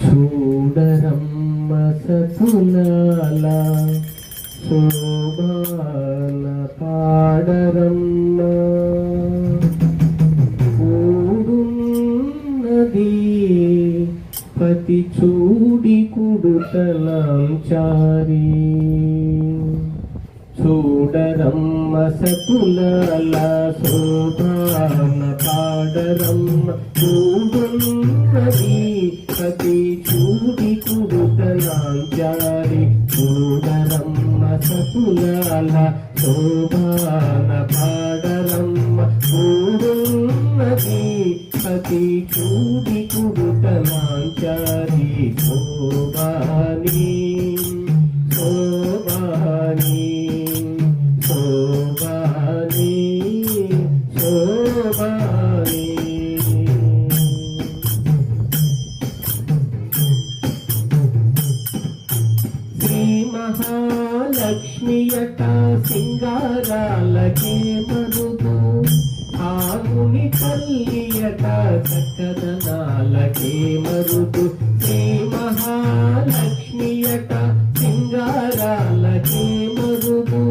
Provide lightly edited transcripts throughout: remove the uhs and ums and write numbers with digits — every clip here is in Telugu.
చూడరమ్మ సతులాల శోభాల పాడరమ్మ కూడున్నది పతి చూడి కుడుతలాంచారి చూడరమ్మ సతులాల శోభాల పాడరమ్మ కూడున్నది పతి చూడి కుడుతలాంచారి చూడరమ్మ సతులాల శోభాల పాడరమ్మ కూడున్నది పతి చూడి కుడుతలాంచారి శోభాని శోభాని శోభాని శోభాని శ్రీ మహాలక్ష్మియట సింగారాలకే మరుదు ఆగుని తల్లియట చక్కదనాలకే మరుదు శ్రీ మహాలక్ష్మియట సింగారాలకే మరుదు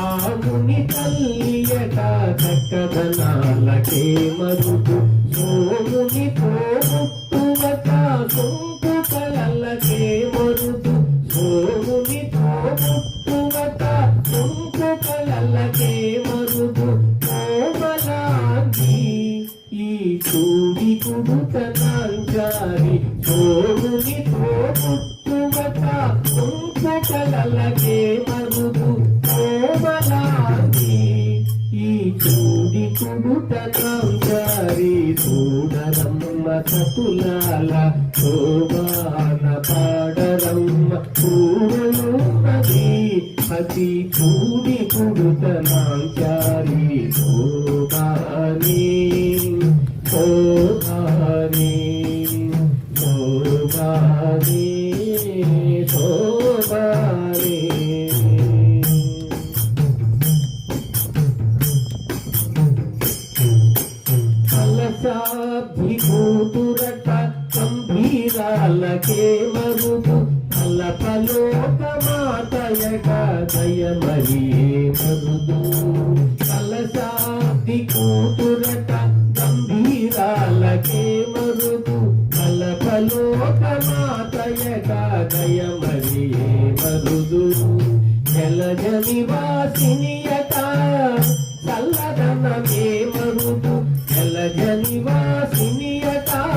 ఆగుని తల్లియట చక్కదనాలకే మరుదు సోముని పోగొట్టువట సొంపు కలలకే మరుదు సోముని పోగొట్టువట సొంపు కలలకే మరుదు కోమలాంగి ఈ చూడి కుడుతనాంచారి సోముని పోగొట్టువట సొంపు కలలకే మరుదు కోమలాంగి ఈ చూడి కుడుతనాంచారి చూడరమ్మ సతులాల శోభాన పాడరమ్మ కూడున్నది పతి చూడి కుడుతనాంచారి శోభాని శోభాని శోభాని శోభాని కలశాబ్ది కూతురట గంభీరాలకే మరుదు కలపలోక మాతయట దయమరియే మరుదు కలశాబ్ది కూతురట గంభీరాలకే మరుదు కలపలోక మాతయట దయమరియే మరుదు జలజ నివాసినియట చల్లదనమే